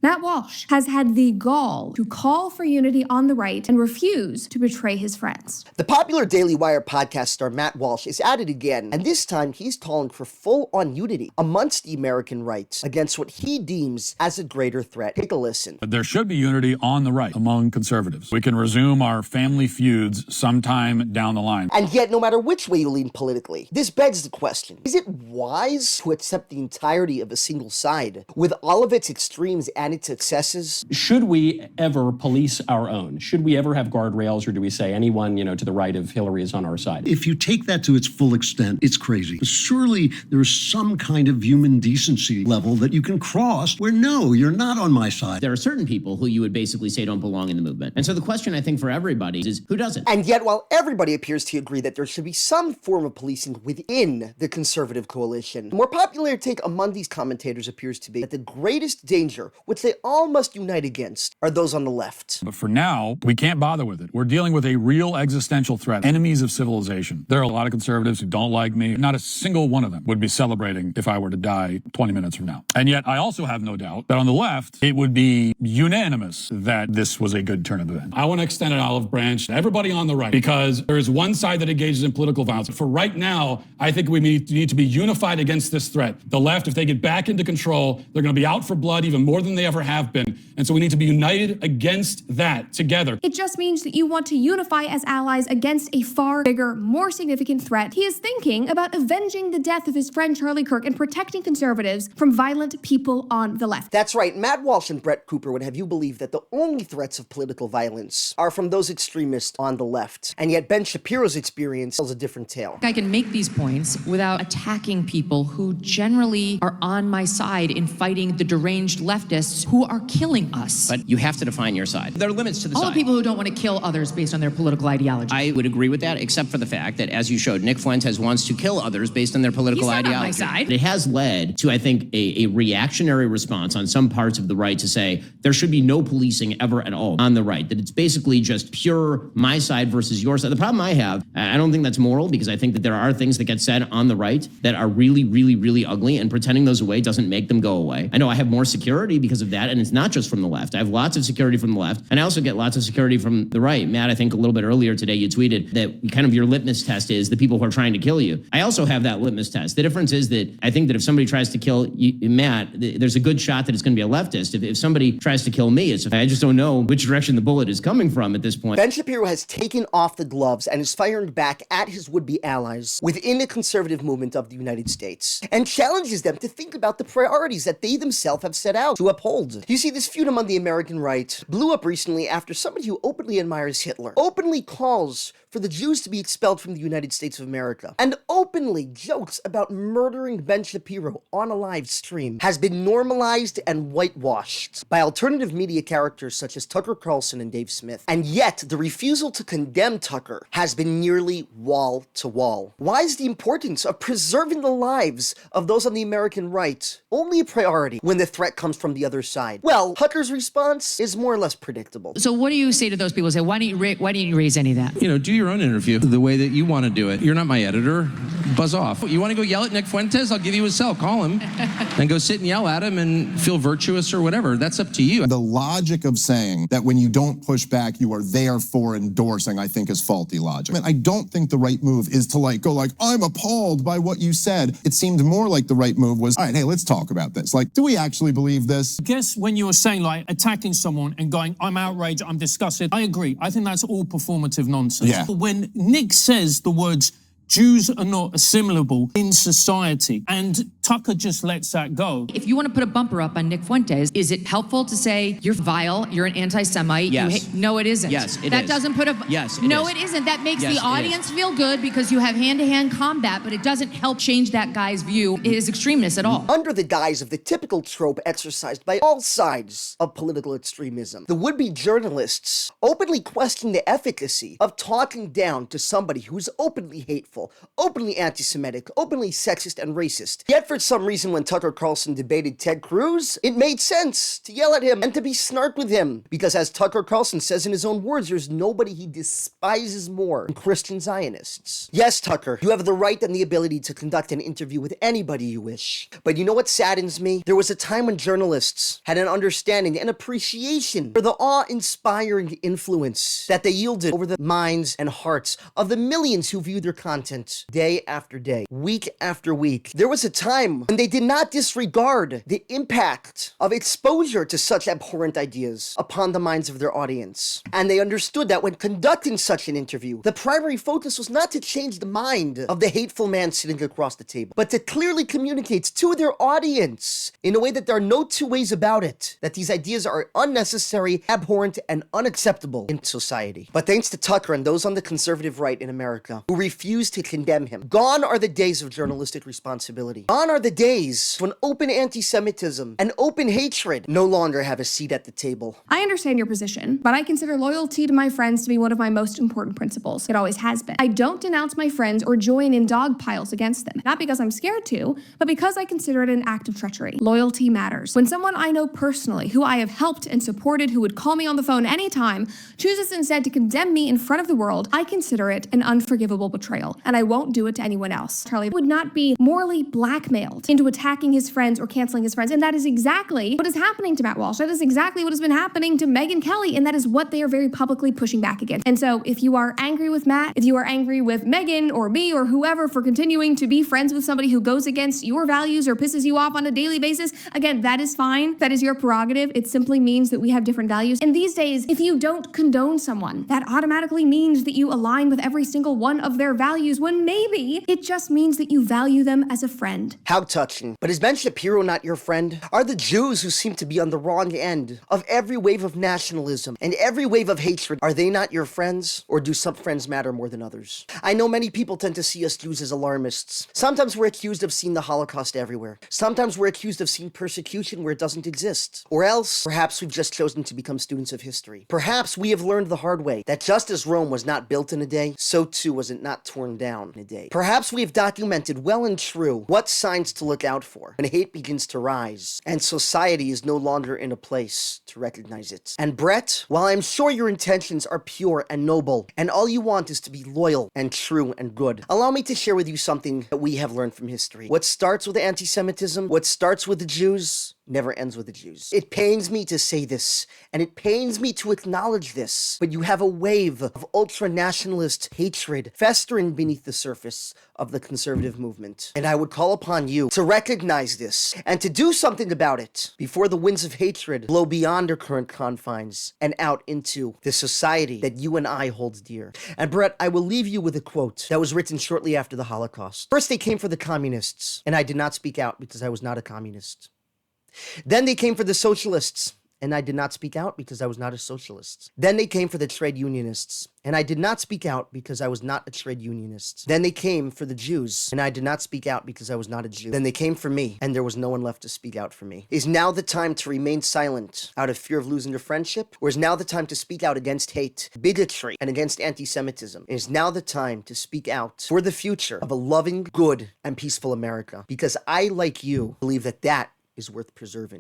Matt Walsh has had the gall to call for unity on the right and refuse to betray his friends. The popular Daily Wire podcast star Matt Walsh is at it again, and this time he's calling for full-on unity amongst the American right against what he deems as a greater threat. Take a listen. There should be unity on the right among conservatives. We can resume our family feuds sometime down the line. And yet, no matter which way you lean politically, this begs the question, is it wise to accept the entirety of a single side with all of its extremes and its excesses? Should we ever police our own? Should we ever have guardrails, or do we say anyone, to the right of Hillary is on our side? If you take that to its full extent, it's crazy. Surely there is some kind of human decency level that you can cross where, no, you're not on my side. There are certain people who you would basically say don't belong in the movement. And so the question, I think, for everybody is who doesn't? And yet, while everybody appears to agree that there should be some form of policing within the conservative coalition, the more popular take among these commentators appears to be that the greatest danger, which they all must unite against, are those on the left. But for now, we can't bother with it. We're dealing with a real existential threat, enemies of civilization. There are a lot of conservatives who don't like me. Not a single one of them would be celebrating if I were to die 20 minutes from now. And yet, I also have no doubt that on the left, it would be unanimous that this was a good turn of events. I want to extend an olive branch to everybody on the right, because there is one side that engages in political violence. For right now, I think we need to be unified against this threat. The left, if they get back into control, they're going to be out for blood even more than they ever have been. And so we need to be united against that together. It just means that you want to unify as allies against a far bigger, more significant threat. He is thinking about avenging the death of his friend Charlie Kirk and protecting conservatives from violent people on the left. That's right. Matt Walsh and Brett Cooper would have you believe that the only threats of political violence are from those extremists on the left. And yet Ben Shapiro's experience tells a different tale. I can make these points without attacking people who generally are on my side in fighting the deranged leftists who are killing us. But you have to define your side. There are limits to the All side. the people who don't want to kill others based on their political ideology. I would agree with that, except for the fact that, as you showed, Nick Fuentes wants to kill others based on their political He's not ideology. on my side. It has led to, I think, a reactionary response on some parts of the right to say there should be no policing ever at all on the right, that it's basically just pure my side versus your side. The problem I have, I don't think that's moral, because I think that there are things that get said on the right that are really, really, really ugly, and pretending those away doesn't make them go away. I know I have more security because of that, and it's not just from the left. I have lots of security from the left, and I also get lots of security from the right. Matt, I think a little bit earlier today you tweeted that kind of your litmus test is the people who are trying to kill you. I also have that litmus test. The difference is that I think that if somebody tries to kill you, Matt, there's a good shot that it's going to be a leftist. If somebody tries to kill me, I just don't know which direction the bullet is coming from at this point. Ben Shapiro has taken off the gloves and is firing back at his would-be allies within the conservative movement of the United States, and challenges them to think about the priorities that they themselves have set out to uphold. You see, this feud among the American right blew up recently after somebody who openly admires Hitler openly calls for the Jews to be expelled from the United States of America, and openly jokes about murdering Ben Shapiro on a live stream, has been normalized and whitewashed by alternative media characters such as Tucker Carlson and Dave Smith. And yet, the refusal to condemn Tucker has been nearly wall to wall. Why is the importance of preserving the lives of those on the American right only a priority when the threat comes from the other side? Well, Tucker's response is more or less predictable. So what do you say to those people who say, why didn't you raise any of that? Do your own interview the way that you want to do it. You're not my editor. Buzz off. You want to go yell at Nick Fuentes? I'll give you his cell. Call him and go sit and yell at him and feel virtuous or whatever. That's up to you. The logic of saying that when you don't push back, you are therefore endorsing, I think, is faulty logic. I don't think the right move is to go I'm appalled by what you said. It seemed more like the right move was, all right, hey, let's talk about this. Do we actually believe this? I guess when you were saying attacking someone and going, I'm outraged, I'm disgusted, I agree. I think that's all performative nonsense. Yeah. When Nick says the words, Jews are not assimilable in society, and Tucker just lets that go. If you want to put a bumper up on Nick Fuentes, is it helpful to say you're vile, you're an anti-Semite? Yes. No, it isn't. Yes, it that is. doesn't put a... Yes, it No, is. it isn't. That makes Yes, the it audience is. feel good because you have hand-to-hand combat, but it doesn't help change that guy's view, his extremeness at all. Under the guise of the typical trope exercised by all sides of political extremism, the would-be journalists openly question the efficacy of talking down to somebody who's openly hateful, openly anti-Semitic, openly sexist and racist. Yet for some reason when Tucker Carlson debated Ted Cruz, it made sense to yell at him and to be snark with him. Because as Tucker Carlson says in his own words, there's nobody he despises more than Christian Zionists. Yes, Tucker, you have the right and the ability to conduct an interview with anybody you wish. But you know what saddens me? There was a time when journalists had an understanding and appreciation for the awe-inspiring influence that they yielded over the minds and hearts of the millions who viewed their content day after day, week after week. There was a time when they did not disregard the impact of exposure to such abhorrent ideas upon the minds of their audience. And they understood that when conducting such an interview, the primary focus was not to change the mind of the hateful man sitting across the table, but to clearly communicate to their audience in a way that there are no two ways about it, that these ideas are unnecessary, abhorrent, and unacceptable in society. But thanks to Tucker and those on the conservative right in America who refuse to condemn him, gone are the days of journalistic responsibility. Gone are the days when open anti-Semitism and open hatred no longer have a seat at the table. I understand your position, but I consider loyalty to my friends to be one of my most important principles. It always has been. I don't denounce my friends or join in dog piles against them, not because I'm scared to, but because I consider it an act of treachery. Loyalty matters. When someone I know personally, who I have helped and supported, who would call me on the phone anytime, chooses instead to condemn me in front of the world, I consider it an unforgivable betrayal, and I won't do it to anyone else. Charlie would not be morally blackmailed into attacking his friends or canceling his friends, and that is exactly what is happening to Matt Walsh. That is exactly what has been happening to Megyn Kelly, and that is what they are very publicly pushing back against. And so if you are angry with Matt, if you are angry with Megyn or me or whoever for continuing to be friends with somebody who goes against your values or pisses you off on a daily basis, again, that is fine. That is your prerogative. It simply means that we have different values. And these days, if you don't condone someone, that automatically means that you align with every single one of their values, when maybe it just means that you value them as a friend. How touching. But is Ben Shapiro not your friend? Are the Jews who seem to be on the wrong end of every wave of nationalism and every wave of hatred, are they not your friends? Or do some friends matter more than others? I know many people tend to see us Jews as alarmists. Sometimes we're accused of seeing the Holocaust everywhere. Sometimes we're accused of seeing persecution where it doesn't exist. Or else, perhaps we've just chosen to become students of history. Perhaps we have learned the hard way that just as Rome was not built in a day, so too was it not torn down in a day. Perhaps we have documented well and true what signs to look out for when hate begins to rise and society is no longer in a place to recognize it. And Brett, while I'm sure your intentions are pure and noble, and all you want is to be loyal and true and good, allow me to share with you something that we have learned from history. What starts with anti-Semitism, what starts with the Jews, never ends with the Jews. It pains me to say this, and it pains me to acknowledge this, but you have a wave of ultra-nationalist hatred festering beneath the surface of the conservative movement. And I would call upon you to recognize this and to do something about it before the winds of hatred blow beyond their current confines and out into the society that you and I hold dear. And Brett, I will leave you with a quote that was written shortly after the Holocaust. First, they came for the communists, and I did not speak out because I was not a communist. Then they came for the socialists, and I did not speak out because I was not a socialist. Then they came for the trade unionists, and I did not speak out because I was not a trade unionist. Then they came for the Jews, and I did not speak out because I was not a Jew. Then they came for me, and there was no one left to speak out for me. Is now the time to remain silent out of fear of losing your friendship? Or is now the time to speak out against hate, bigotry, and against anti-Semitism? Is now the time to speak out for the future of a loving, good, and peaceful America? Because I, like you, believe that that is worth preserving.